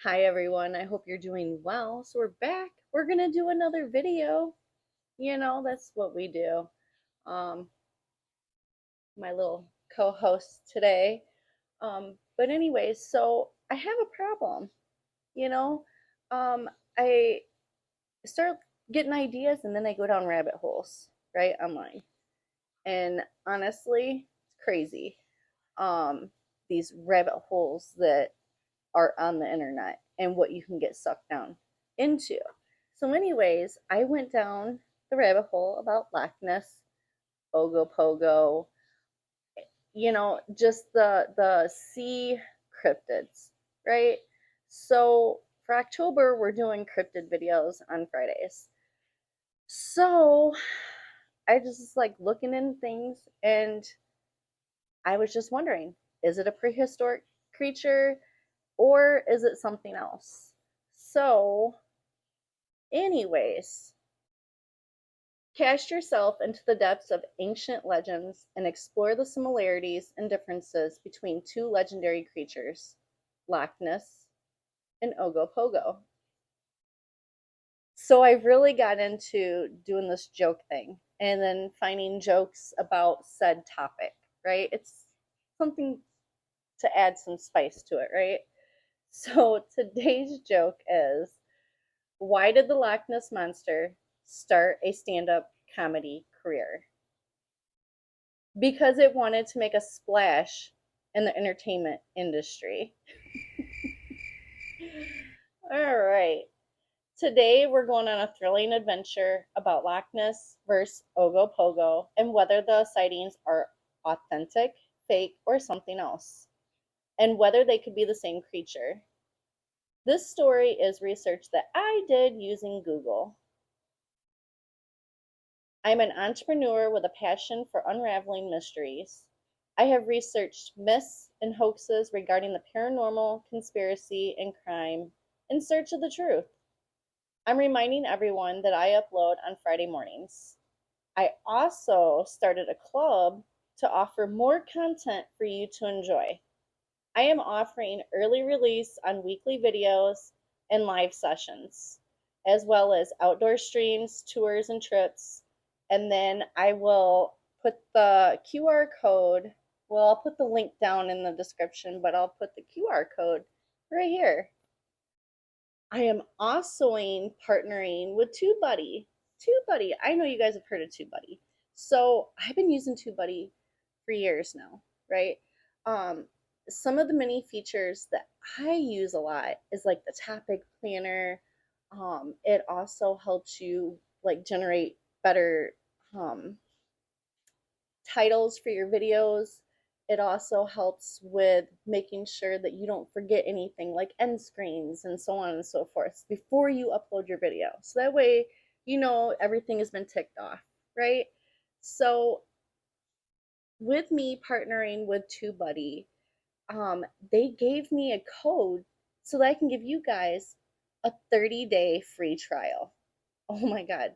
Hi everyone, I hope you're doing well. So we're back. We're gonna do another video. That's what we do. Um, my little co-host today. But anyways, so I have a problem. You know, I start getting ideas and then I go down rabbit holes, right, online. And honestly, it's crazy. Um, these rabbit holes that are on the internet and what you can get sucked down into. So, anyways, I went down the rabbit hole about Loch Ness, Ogopogo, just the sea cryptids, right? So for October, we're doing cryptid videos on Fridays. So I just was like looking in things and I was just wondering, is it a prehistoric creature or is it something else? So anyways, cast yourself into the depths of ancient legends and explore the similarities and differences between two legendary creatures, Loch Ness and Ogopogo. So I really got into doing this joke thing and then finding jokes about said topic, right? It's something to add some spice to it, right? So today's joke is, why did the Loch Ness Monster start a stand up comedy career? Because it wanted to make a splash in the entertainment industry. All right. Today we're going on a thrilling adventure about Loch Ness versus Ogopogo and whether the sightings are authentic, fake, or something else, and whether they could be the same creature. This story is research that I did using Google. I'm an entrepreneur with a passion for unraveling mysteries. I have researched myths and hoaxes regarding the paranormal, conspiracy, and crime in search of the truth. I'm reminding everyone that I upload on Friday mornings. I also started a club to offer more content for you to enjoy. I am offering early release on weekly videos and live sessions, as well as outdoor streams, tours, and trips. And then I will put the QR code, well, I'll put the link down in the description, but I'll put the QR code right here. I am also partnering with TubeBuddy. TubeBuddy, I know you guys have heard of TubeBuddy. So I've been using TubeBuddy for years now, right? Um, some of the mini features that I use a lot is like the topic planner. It also helps you like generate better um, titles for your videos. It also helps with making sure that you don't forget anything like end screens and so on and so forth before you upload your video. So that way, everything has been ticked off, right? So with me partnering with TubeBuddy, they gave me a code so that I can give you guys a 30-day free trial. Oh my God.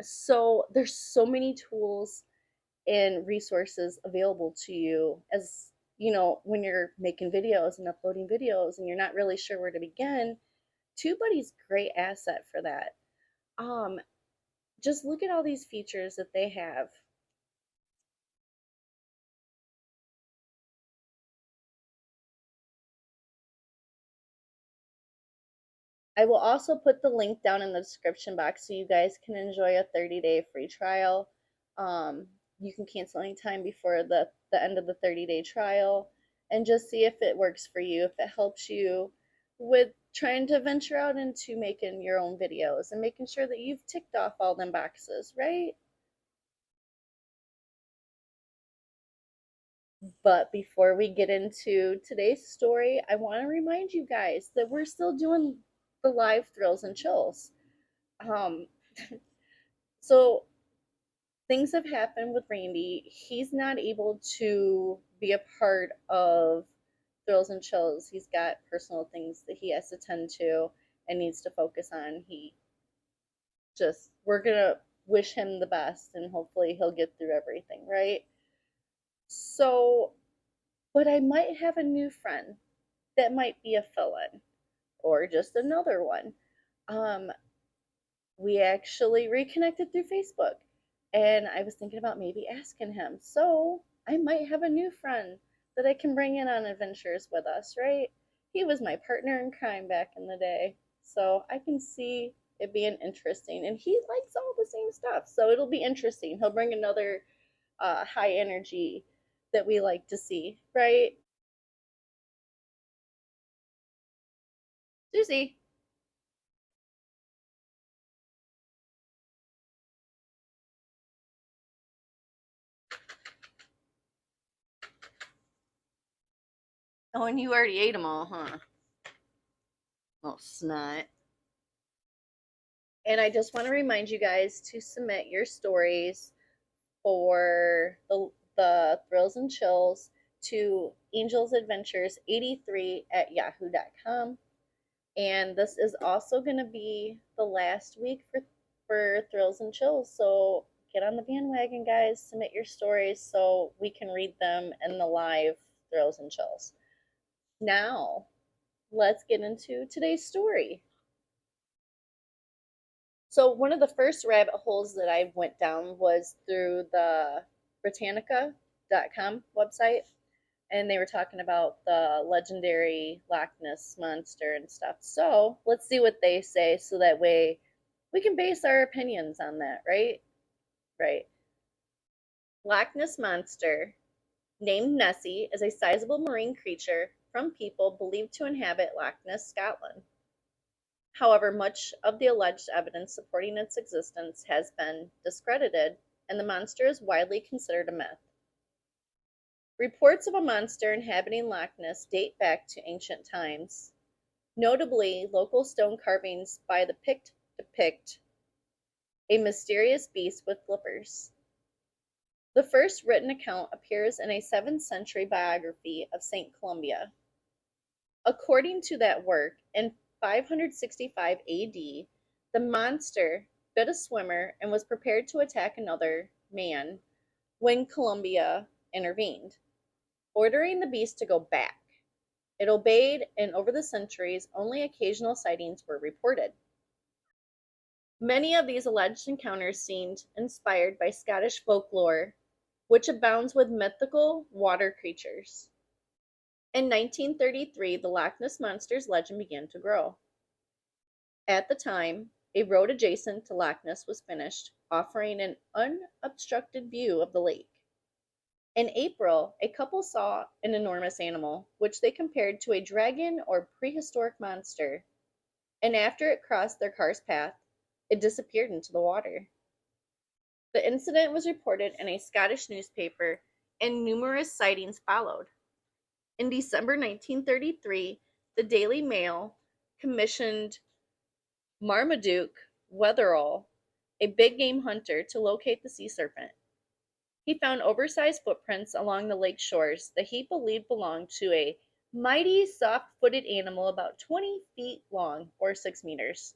So there's so many tools and resources available to you as when you're making videos and uploading videos and you're not really sure where to begin. TubeBuddy's a great asset for that. um just look at all these features that they have. I will also put the link down in the description box so you guys can enjoy a 30-day free trial. You can cancel anytime before the end of the 30-day trial and just see if it works for you, if it helps you with trying to venture out into making your own videos and making sure that you've ticked off all them boxes, right? But before we get into today's story, I want to remind you guys that we're still doing the live thrills and chills. Um, so things have happened with Randy. He's not able to be a part of Thrills and Chills. He's got personal things that he has to tend to and needs to focus on. We're gonna wish him the best and hopefully he'll get through everything, right? So, but I might have a new friend that might be a fill in. or just another one. Um, we actually reconnected through Facebook. And I was thinking about maybe asking him. So I might have a new friend that I can bring in on adventures with us, right? He was my partner in crime back in the day. So I can see it being interesting. And he likes all the same stuff. So it'll be interesting. He'll bring another high energy that we like to see, right? Susie. Oh, and you already ate them all, huh? Oh, snot. And I just want to remind you guys to submit your stories for the thrills and chills to angelsadventures83 at yahoo.com. And this is also going to be the last week for thrills and chills. So get on the bandwagon, guys. Submit your stories so we can read them in the live thrills and chills. Now, let's get into today's story. So one of the first rabbit holes that I went down was through the Britannica.com website, and they were talking about the legendary Loch Ness monster and stuff. So let's see what they say, so that way we can base our opinions on that, right? Right. Loch Ness monster, named Nessie, is a sizable marine creature from people believed to inhabit Loch Ness, Scotland. However, much of the alleged evidence supporting its existence has been discredited, and the monster is widely considered a myth. Reports of a monster inhabiting Loch Ness date back to ancient times. Notably, local stone carvings by the Pict depict a mysterious beast with flippers. The first written account appears in a 7th century biography of Saint Columba. According to that work, in 565 AD, the monster bit a swimmer and was prepared to attack another man when Columba intervened, ordering the beast to go back. It obeyed, and over the centuries, only occasional sightings were reported. Many of these alleged encounters seemed inspired by Scottish folklore, which abounds with mythical water creatures. In 1933, the Loch Ness Monster's legend began to grow. At the time, a road adjacent to Loch Ness was finished, offering an unobstructed view of the lake. In April, a couple saw an enormous animal, which they compared to a dragon or prehistoric monster, and after it crossed their car's path, it disappeared into the water. The incident was reported in a Scottish newspaper, and numerous sightings followed. In December 1933, the Daily Mail commissioned Marmaduke Wetherell, a big game hunter, to locate the sea serpent. He found oversized footprints along the lake shores that he believed belonged to a mighty soft-footed animal about 20 feet long, or 6 meters.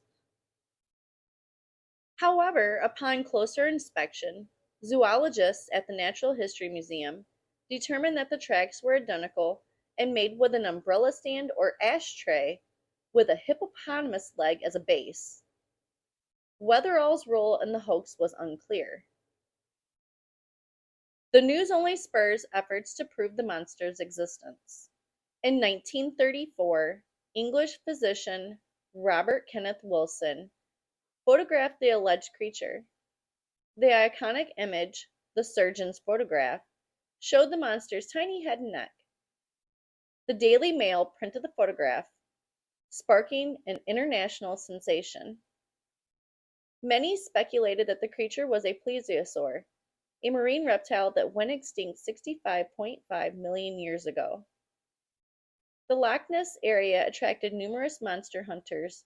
However, upon closer inspection, zoologists at the Natural History Museum determined that the tracks were identical and made with an umbrella stand or ashtray with a hippopotamus leg as a base. Wetherall's role in the hoax was unclear. The news only spurs efforts to prove the monster's existence. In 1934, English physician Robert Kenneth Wilson photographed the alleged creature. The iconic image, the surgeon's photograph, showed the monster's tiny head and neck. The Daily Mail printed the photograph, sparking an international sensation. Many speculated that the creature was a plesiosaur, a marine reptile that went extinct 65.5 million years ago. The Loch Ness area attracted numerous monster hunters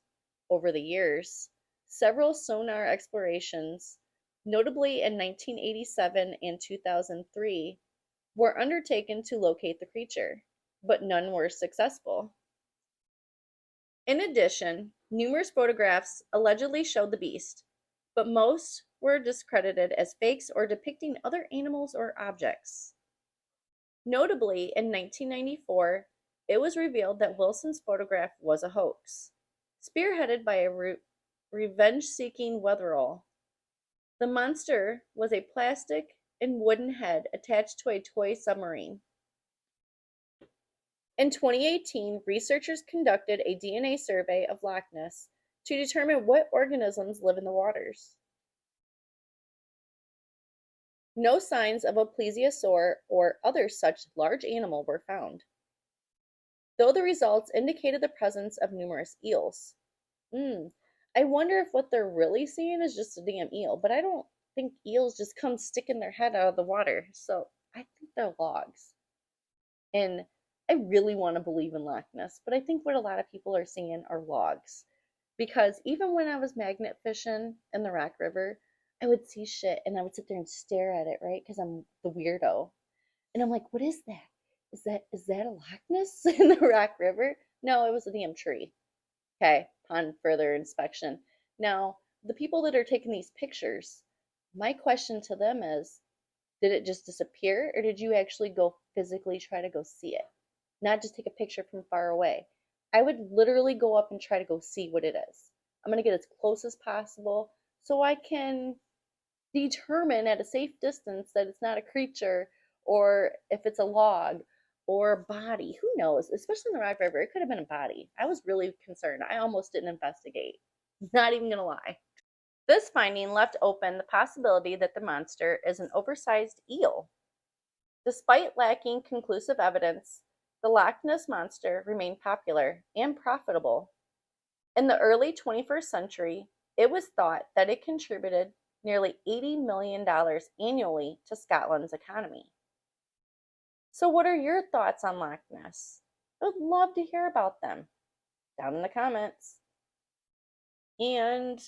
over the years. Several sonar explorations, notably in 1987 and 2003, were undertaken to locate the creature, but none were successful. In addition, numerous photographs allegedly showed the beast, but most were discredited as fakes or depicting other animals or objects. Notably, in 1994, it was revealed that Wilson's photograph was a hoax, spearheaded by a revenge-seeking Weatherall. The monster was a plastic and wooden head attached to a toy submarine. In 2018, researchers conducted a DNA survey of Loch Ness to determine what organisms live in the waters. No signs of a plesiosaur or other such large animal were found, though the results indicated the presence of numerous eels. I wonder if what they're really seeing is just a damn eel, but I don't think eels just come sticking their head out of the water, so I think they're logs. And I really want to believe in Loch Ness, but I think what a lot of people are seeing are logs. Because even when I was magnet fishing in the Rock River, I would see shit and I would sit there and stare at it, right? Because I'm the weirdo. And I'm like, what is that? Is that a Loch Ness in the Rock River? No, it was a damn tree. Okay, upon further inspection. Now, the people that are taking these pictures, my question to them is, did it just disappear or did you actually go physically try to go see it? Not just take a picture from far away. I would literally go up and try to go see what it is. I'm going to get as close as possible so I can determine at a safe distance that it's not a creature or if it's a log or a body. Who knows? Especially in the Rock River, it could have been a body. I was really concerned. I almost didn't investigate. Not even going to lie. This finding left open the possibility that the monster is an oversized eel. Despite lacking conclusive evidence, the Loch Ness Monster remained popular and profitable. In the early 21st century, it was thought that it contributed nearly $80 million annually to Scotland's economy. So what are your thoughts on Loch Ness? I would love to hear about them down in the comments. And,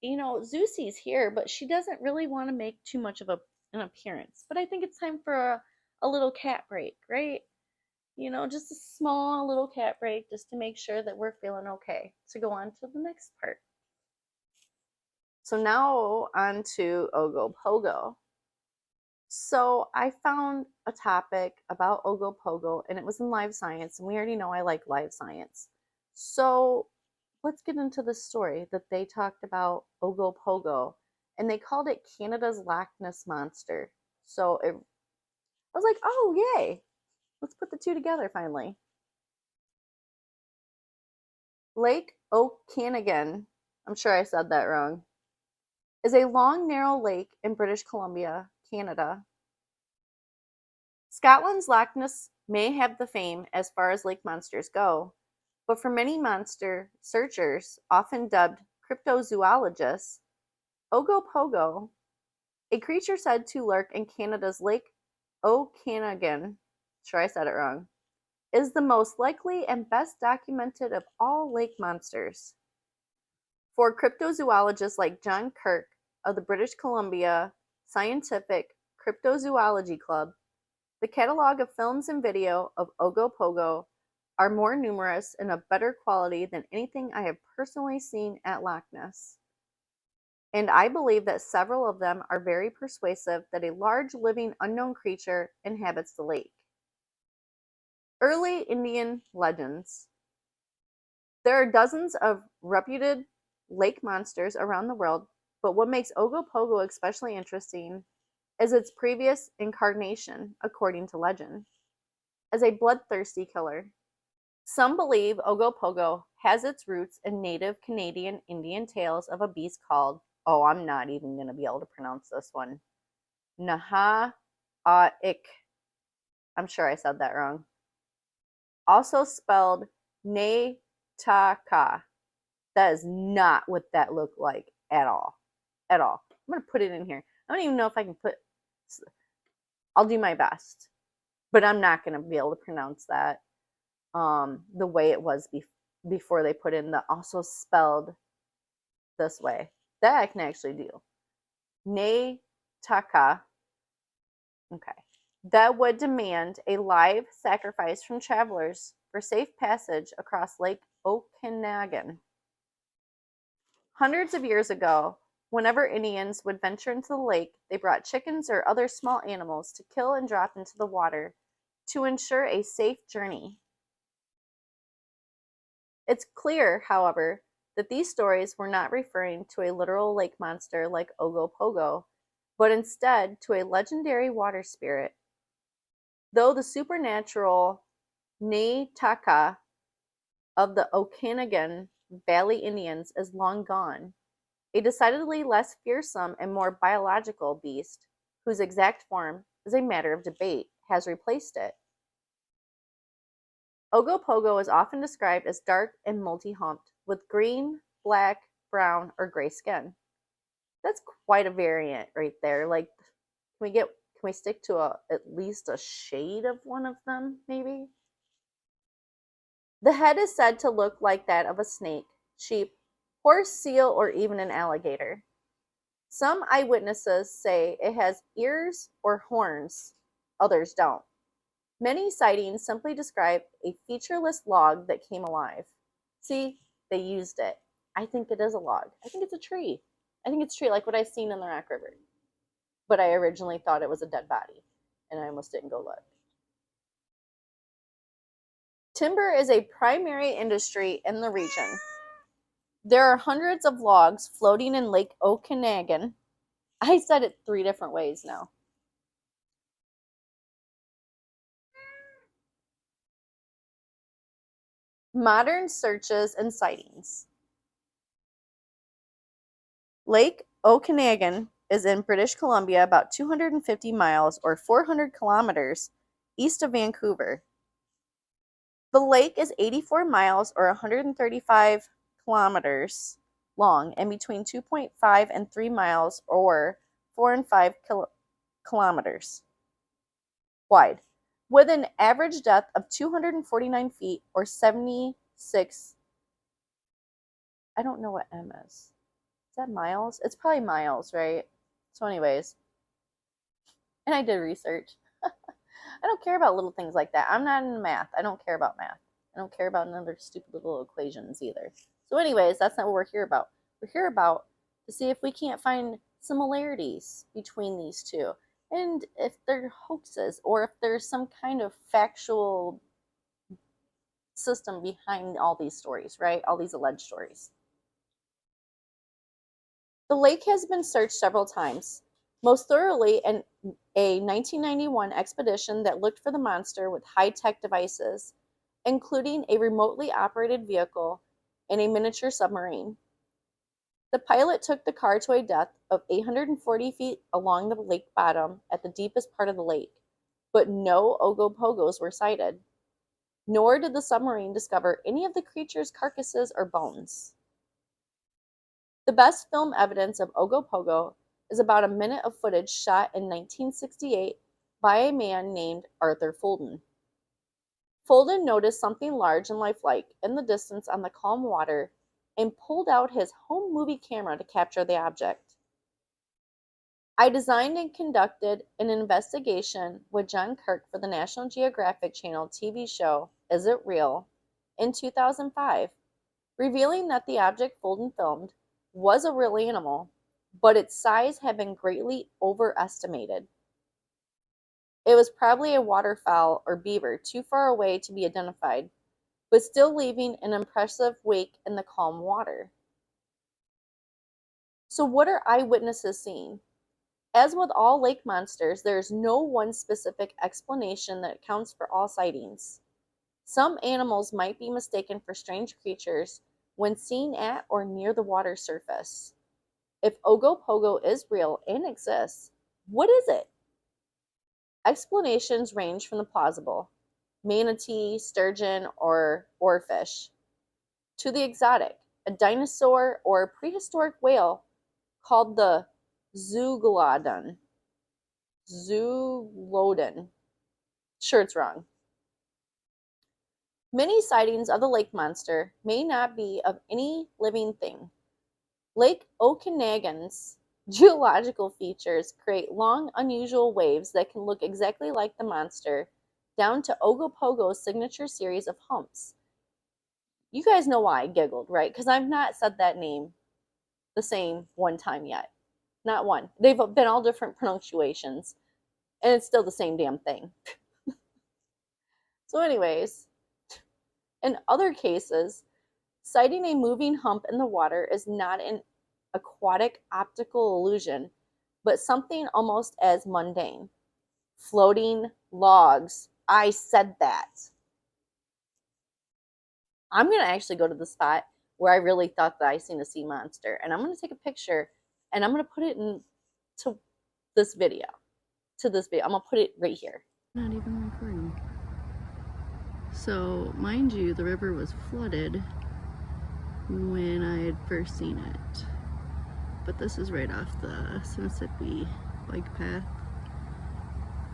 Zusie's here, but she doesn't really want to make too much of an appearance. But I think it's time for a little cat break, right? Just a small little cat break just to make sure that we're feeling okay to go on to the next part. So now on to Ogopogo. So I found a topic about Ogopogo and it was in live science, and we already know I like live science. So let's get into the story that they talked about Ogopogo, and they called it Canada's Loch Ness Monster. So I was like, oh, yay. Let's put the two together finally. Lake Okanagan, I'm sure I said that wrong, is a long, narrow lake in British Columbia, Canada. Scotland's Loch Ness may have the fame as far as lake monsters go, but for many monster searchers, often dubbed cryptozoologists, Ogopogo, a creature said to lurk in Canada's Lake Okanagan, sure I said it wrong, is the most likely and best documented of all lake monsters. For cryptozoologists like John Kirk of the British Columbia Scientific Cryptozoology Club, the catalog of films and video of Ogopogo are more numerous and of better quality than anything I have personally seen at Loch Ness. And I believe that several of them are very persuasive that a large living unknown creature inhabits the lake. Early Indian legends. There are dozens of reputed lake monsters around the world, but what makes Ogopogo especially interesting is its previous incarnation, according to legend, as a bloodthirsty killer. Some believe Ogopogo has its roots in native Canadian Indian tales of a beast called, oh, I'm not even going to be able to pronounce this one, Naha-ik. I'm sure I said that wrong. Also spelled Naitaka. That is not what that looked like at all. At all. I'm going to put it in here. I don't even know if I can put, I'll do my best, but I'm not going to be able to pronounce that the way it was before they put in the also spelled this way. That I can actually do. Naitaka. Okay. That would demand a live sacrifice from travelers for safe passage across Lake Okanagan. Hundreds of years ago, whenever Indians would venture into the lake, they brought chickens or other small animals to kill and drop into the water to ensure a safe journey. It's clear, however, that these stories were not referring to a literal lake monster like Ogopogo, but instead to a legendary water spirit. Though the supernatural Naitaka of the Okanagan Valley Indians is long gone, a decidedly less fearsome and more biological beast, whose exact form is a matter of debate, has replaced it. Ogopogo is often described as dark and multi-humped, with green, black, brown, or gray skin. That's quite a variant right there. Like, can we stick to at least a shade of one of them, maybe? The head is said to look like that of a snake, sheep, horse, seal, or even an alligator. Some eyewitnesses say it has ears or horns, others don't. Many sightings simply describe a featureless log that came alive. See, they used it. I think it is a log. I think it's a tree. I think it's a tree, like what I seen in the Rock River. But I originally thought it was a dead body, and I almost didn't go look. Timber is a primary industry in the region. There are hundreds of logs floating in Lake Okanagan. I said it 3 different ways now. Modern searches and sightings. Lake Okanagan is in British Columbia, about 250 miles or 400 kilometers east of Vancouver. The lake is 84 miles or 135 kilometers long and between 2.5 and 3 miles or 4 and 5 kilometers wide, with an average depth of 249 feet or 76. I don't know what M is. Is that miles? It's probably miles, right? So anyways, and I did research. I don't care about little things like that. I'm not in math. I don't care about math. I don't care about none of their stupid little equations either. So anyways, that's not what we're here about. We're here about to see if we can't find similarities between these two. And if they're hoaxes or if there's some kind of factual system behind all these stories, right? All these alleged stories. The lake has been searched several times, most thoroughly in a 1991 expedition that looked for the monster with high-tech devices, including a remotely operated vehicle and a miniature submarine. The pilot took the car to a depth of 840 feet along the lake bottom at the deepest part of the lake, but no Ogopogos were sighted, nor did the submarine discover any of the creature's carcasses or bones. The best film evidence of Ogopogo is about a minute of footage shot in 1968 by a man named Arthur Fulton. Fulton noticed something large and lifelike in the distance on the calm water and pulled out his home movie camera to capture the object. I designed and conducted an investigation with John Kirk for the National Geographic Channel TV show Is It Real? In 2005, revealing that the object Fulton filmed was a real animal, but its size had been greatly overestimated. It was probably a waterfowl or beaver too far away to be identified, but still leaving an impressive wake in the calm water. So what are eyewitnesses seeing? As with all lake monsters, there is no one specific explanation that accounts for all sightings. Some animals might be mistaken for strange creatures when seen at or near the water surface. If Ogopogo is real and exists, what is it? Explanations range from the plausible, manatee, sturgeon, or oarfish, to the exotic, a dinosaur or a prehistoric whale called the Zeuglodon. Zeuglodon. Sure, it's wrong. Many sightings of the lake monster may not be of any living thing. Lake Okanagan's geological features create long, unusual waves that can look exactly like the monster, down to Ogopogo's signature series of humps. You guys know why I giggled, right? Because I've not said that name the same one time yet. Not one. They've been all different pronunciations, and it's still the same damn thing. So anyways, in other cases, Sighting a moving hump in the water is not an aquatic optical illusion, but something almost as mundane. Floating logs. I said that. I'm going to actually go to the spot where I really thought that I seen a sea monster, and I'm going to take a picture and I'm going to put it into this video. I'm going to put it right here. Not even recording. So, mind you, the river was flooded when I had first seen it. But this is right off the Mississippi bike path.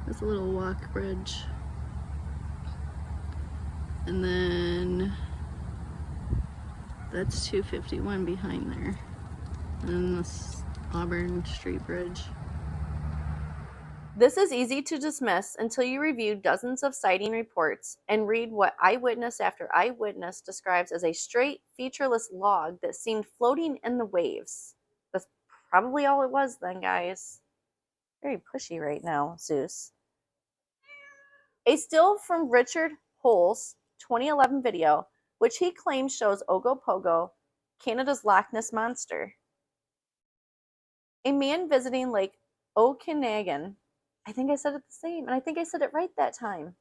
It's a little walk bridge. And then that's 251 behind there. And then this Auburn Street Bridge. This is easy to dismiss until you review dozens of sighting reports and read what eyewitness after eyewitness describes as a straight, featureless log that seemed floating in the waves. That's probably all it was then, guys. Very pushy right now, Zeus. A still from Richard Hull's 2011 video, which he claims shows Ogopogo, Canada's Loch Ness Monster. A man visiting Lake Okanagan, I think I said it the same, and I think I said it right that time.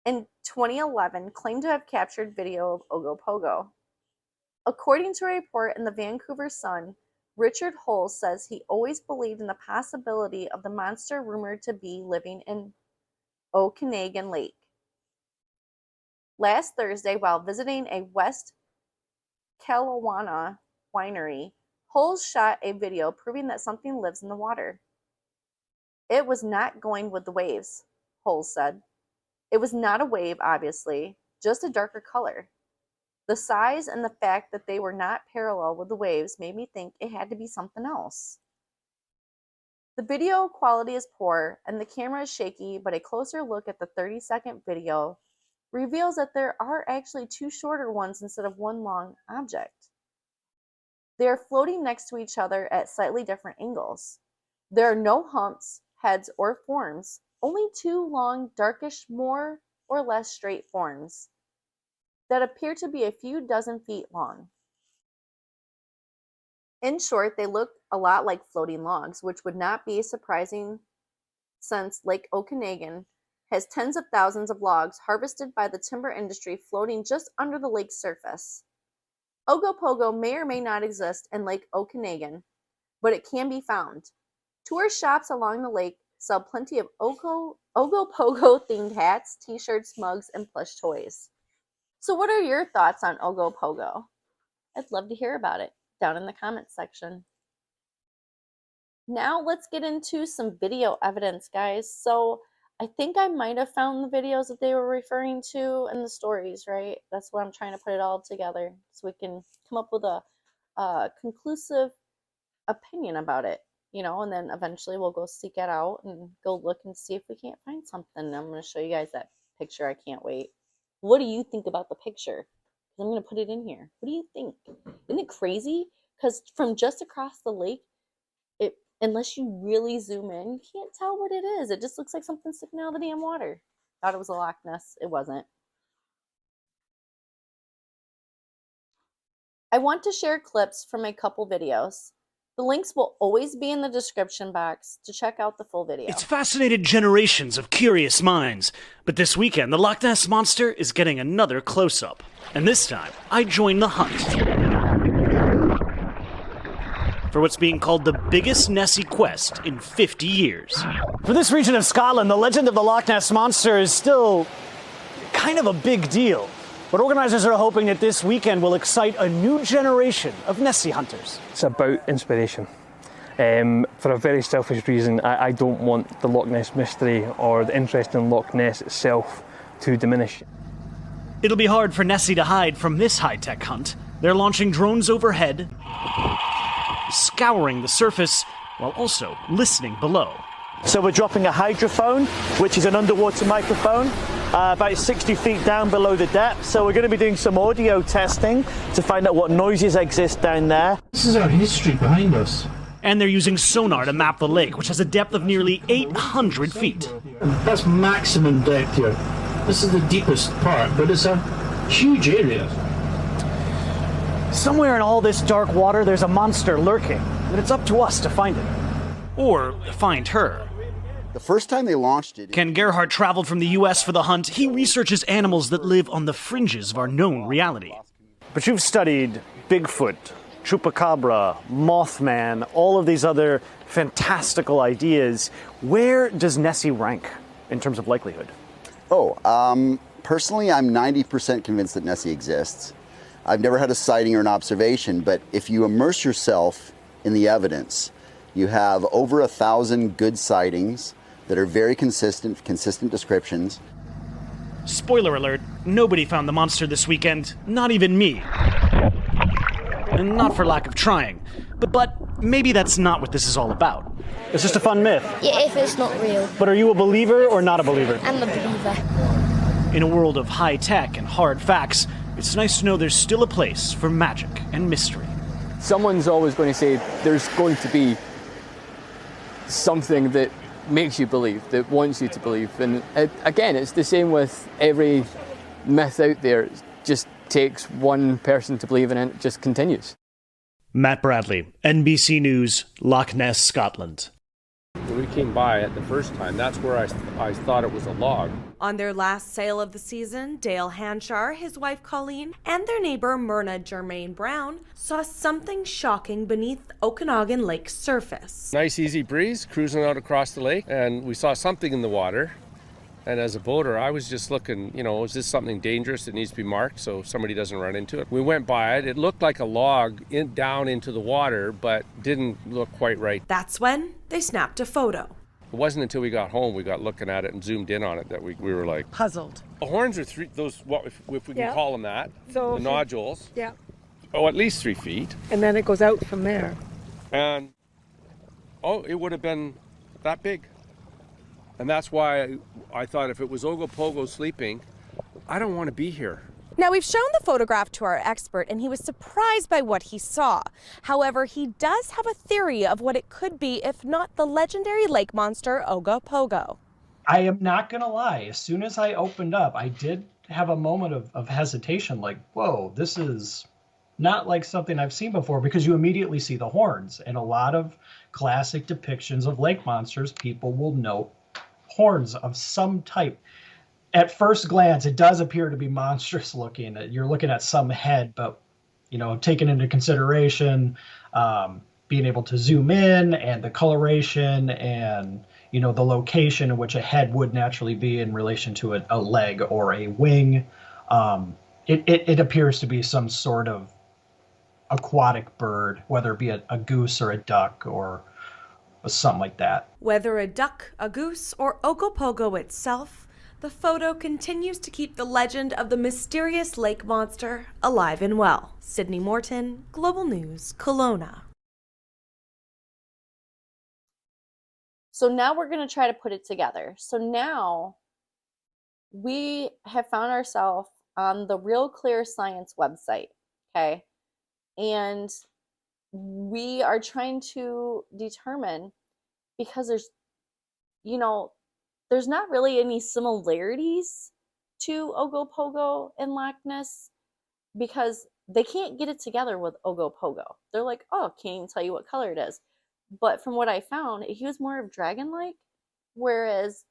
In 2011, claimed to have captured video of Ogopogo. According to a report in the Vancouver Sun, Richard Hull says he always believed in the possibility of the monster rumored to be living in Okanagan Lake. Last Thursday, while visiting a West Kelowna winery, Hull shot a video proving that something lives in the water. It was not going with the waves, Hull said. It was not a wave, obviously, just a darker color. The size and the fact that they were not parallel with the waves made me think it had to be something else. The video quality is poor and the camera is shaky, but a closer look at the 30-second video reveals that there are actually two shorter ones instead of one long object. They are floating next to each other at slightly different angles. There are no humps, heads, or forms, only two long, darkish, more or less straight forms that appear to be a few dozen feet long. In short, they look a lot like floating logs, which would not be surprising since Lake Okanagan has tens of thousands of logs harvested by the timber industry floating just under the lake's surface. Ogopogo may or may not exist in Lake Okanagan, but it can be found. Tourist shops along the lake sell plenty of Ogopogo-themed hats, t-shirts, mugs, and plush toys. So what are your thoughts on Ogopogo? I'd love to hear about it down in the comments section. Now let's get into some video evidence, guys. So I think I might have found the videos that they were referring to in the stories, right? That's why I'm trying to put it all together so we can come up with a conclusive opinion about it, you know, and then eventually we'll go seek it out and go look and see if we can't find something. I'm going to show you guys that picture. I can't wait. What do you think about the picture? I'm going to put it in here. What do you think? Isn't it crazy? Because from just across the lake, unless you really zoom in, you can't tell what it is. It just looks like something sticking out of the damn water. Thought it was a Loch Ness. It wasn't. I want to share clips from a couple videos. The links will always be in the description box to check out the full video. It's fascinated generations of curious minds, but this weekend the Loch Ness Monster is getting another close-up. And this time, I join the hunt for what's being called the biggest Nessie quest in 50 years. For this region of Scotland, the legend of the Loch Ness Monster is still kind of a big deal. But organizers are hoping that this weekend will excite a new generation of Nessie hunters. It's about inspiration. For a very selfish reason, I don't want the Loch Ness mystery or the interest in Loch Ness itself to diminish. It'll be hard for Nessie to hide from this high-tech hunt. They're launching drones overhead, scouring the surface, while also listening below. So we're dropping a hydrophone, which is an underwater microphone, about 60 feet down below the depth. So we're going to be doing some audio testing to find out what noises exist down there. This is our history behind us. And they're using sonar to map the lake, which has a depth of nearly 800 feet. That's maximum depth here. This is the deepest part, but it's a huge area. Somewhere in all this dark water, there's a monster lurking, and it's up to us to find it. Or find her. The first time they launched it... Ken Gerhardt traveled from the U.S. for the hunt. He researches animals that live on the fringes of our known reality. But you've studied Bigfoot, Chupacabra, Mothman, all of these other fantastical ideas. Where does Nessie rank in terms of likelihood? Personally, I'm 90% convinced that Nessie exists. I've never had a sighting or an observation, but if you immerse yourself in the evidence, you have over 1,000 good sightings that are very consistent descriptions. Spoiler alert, nobody found the monster this weekend, not even me. And not for lack of trying, but maybe that's not what this is all about. It's just a fun myth. Yeah, if it's not real. But are you a believer or not a believer? I'm a believer. In a world of high tech and hard facts, it's nice to know there's still a place for magic and mystery. Someone's always going to say there's going to be something that makes you believe, that wants you to believe. And again, it's the same with every myth out there. It just takes one person to believe in it, and it just continues. Matt Bradley, NBC News, Loch Ness, Scotland. When we came by it the first time, that's where I thought it was a log. On their last sail of the season, Dale Hanchar, his wife Colleen, and their neighbor Myrna Germain Brown saw something shocking beneath Okanagan Lake's surface. Nice easy breeze, cruising out across the lake, and we saw something in the water. And as a boater, I was just looking, is this something dangerous that needs to be marked so somebody doesn't run into it? We went by it. It looked like a log down into the water, but didn't look quite right. That's when they snapped a photo. It wasn't until we got home, we got looking at it and zoomed in on it that we were like... puzzled. The horns are if we can call them that, so the nodules. Yeah. Oh, at least 3 feet. And then it goes out from there. And, it would have been that big. And that's why I thought if it was Ogopogo sleeping, I don't want to be here. Now, we've shown the photograph to our expert, and he was surprised by what he saw. However, he does have a theory of what it could be, if not the legendary lake monster Ogopogo. I am not going to lie. As soon as I opened up, I did have a moment of hesitation, like, whoa, this is not like something I've seen before, because you immediately see the horns. And a lot of classic depictions of lake monsters, people will note horns of some type. At first glance, it does appear to be monstrous looking. You're looking at some head, but, taking into consideration being able to zoom in and the coloration and, the location in which a head would naturally be in relation to a leg or a wing, it appears to be some sort of aquatic bird, whether it be a goose or a duck or something like that. Whether a duck, a goose, or Ogopogo itself, the photo continues to keep the legend of the mysterious lake monster alive and well. Sydney Morton, Global News, Kelowna. So now we're going to try to put it together. So now we have found ourselves on the Real Clear Science website, okay? And we are trying to determine, because there's not really any similarities to Ogopogo and Loch Ness, because they can't get it together with Ogopogo. They're like, can't even tell you what color it is. But from what I found, he was more of dragon-like, whereas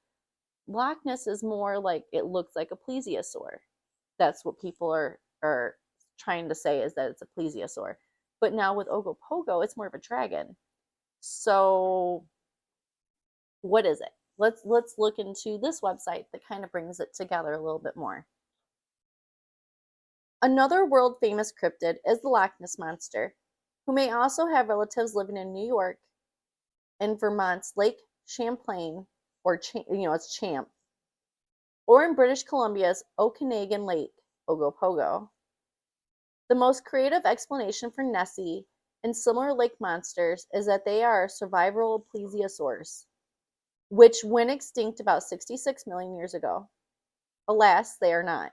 Loch Ness is more like, it looks like a plesiosaur. That's what people are trying to say, is that it's a plesiosaur. But now with Ogopogo, it's more of a dragon. So what is it? Let's look into this website that kind of brings it together a little bit more. Another world famous cryptid is the Loch Ness Monster, who may also have relatives living in New York and Vermont's Lake Champlain, or it's Champ, or in British Columbia's Okanagan Lake, Ogopogo. The most creative explanation for Nessie and similar lake monsters is that they are survival plesiosaurs, which went extinct about 66 million years ago. Alas, they are not.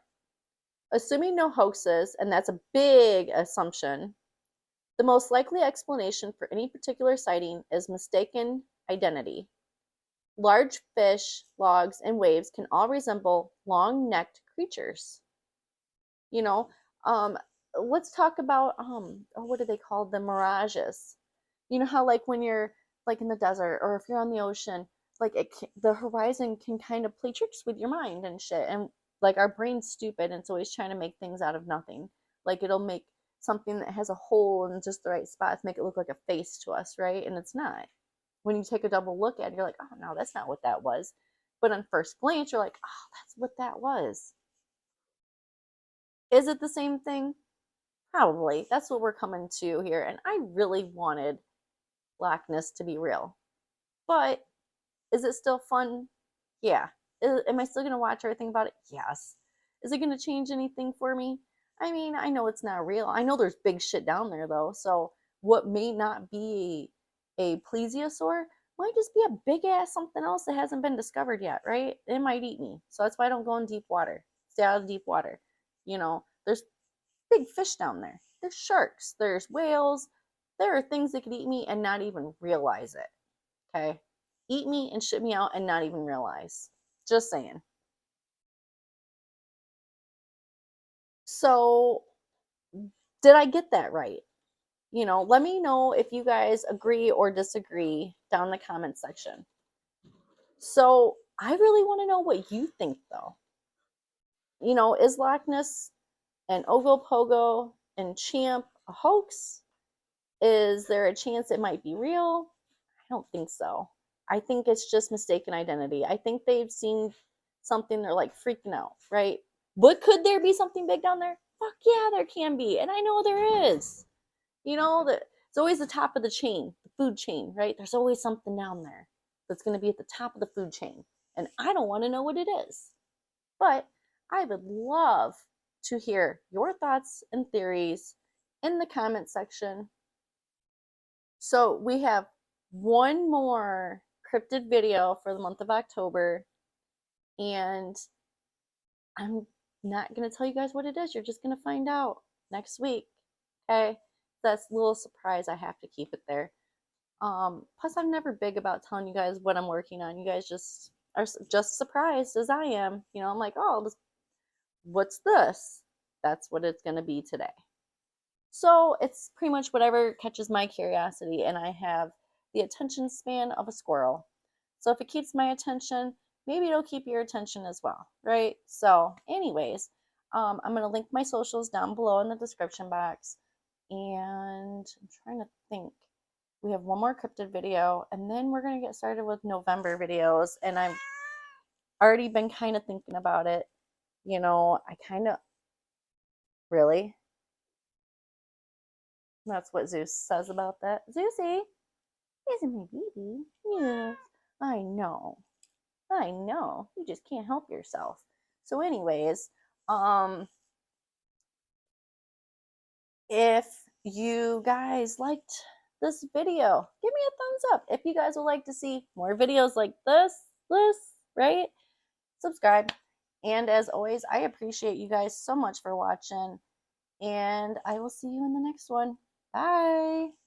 Assuming no hoaxes, and that's a big assumption, the most likely explanation for any particular sighting is mistaken identity. Large fish, logs, and waves can all resemble long-necked creatures. You know, um, let's talk about what do they call the mirages? You know how like when you're like in the desert or if you're on the ocean, like the horizon can kind of play tricks with your mind and shit. And like our brain's stupid and it's always trying to make things out of nothing. Like it'll make something that has a hole in just the right spots make it look like a face to us, right? And it's not. When you take a double look at it, you're like, oh no, that's not what that was. But on first glance, you're like, oh, that's what that was. Is it the same thing? Probably. That's what we're coming to here. And I really wanted Loch Ness to be real. But is it still fun? Yeah. Am I still going to watch everything about it? Yes. Is it going to change anything for me? I mean, I know it's not real. I know there's big shit down there, though. So what may not be a plesiosaur might just be a big ass something else that hasn't been discovered yet, right? It might eat me. So that's why I don't go in deep water. Stay out of deep water. You know, there's big fish down there. There's sharks, there's whales. There are things that could eat me and not even realize it. Okay? Eat me and shit me out and not even realize. Just saying. So, did I get that right? You know, let me know if you guys agree or disagree down in the comment section. So, I really want to know what you think though. You know, is Loch Ness and Ogopogo and Champ a hoax? Is there a chance it might be real? I don't think so. I think it's just mistaken identity. I think they've seen something, they're like freaking out, right? But could there be something big down there? Fuck yeah, there can be. And I know there is. You know, that it's always the top of the chain, the food chain, right? There's always something down there that's going to be at the top of the food chain. And I don't want to know what it is. But I would love to hear your thoughts and theories in the comment section. So we have one more cryptid video for the month of October, and I'm not going to tell you guys what it is. You're just going to find out next week. Okay? That's a little surprise. I have to keep it there. Plus, I'm never big about telling you guys what I'm working on. You guys just are just surprised as I am. You know, I'm like, oh, what's this? That's what it's going to be today. So it's pretty much whatever catches my curiosity, and I have the attention span of a squirrel. So if it keeps my attention, maybe it'll keep your attention as well, right? So, anyways, I'm going to link my socials down below in the description box. And I'm trying to think. We have one more cryptid video, and then we're going to get started with November videos. And I've already been kind of thinking about it. You know, I kind of really. That's what Zeus says about that. Zeusy, isn't my baby? Yes, I know. I know. You just can't help yourself. So, anyways, if you guys liked this video, give me a thumbs up. If you guys would like to see more videos like this, right? Subscribe. And as always, I appreciate you guys so much for watching. And I will see you in the next one. Bye.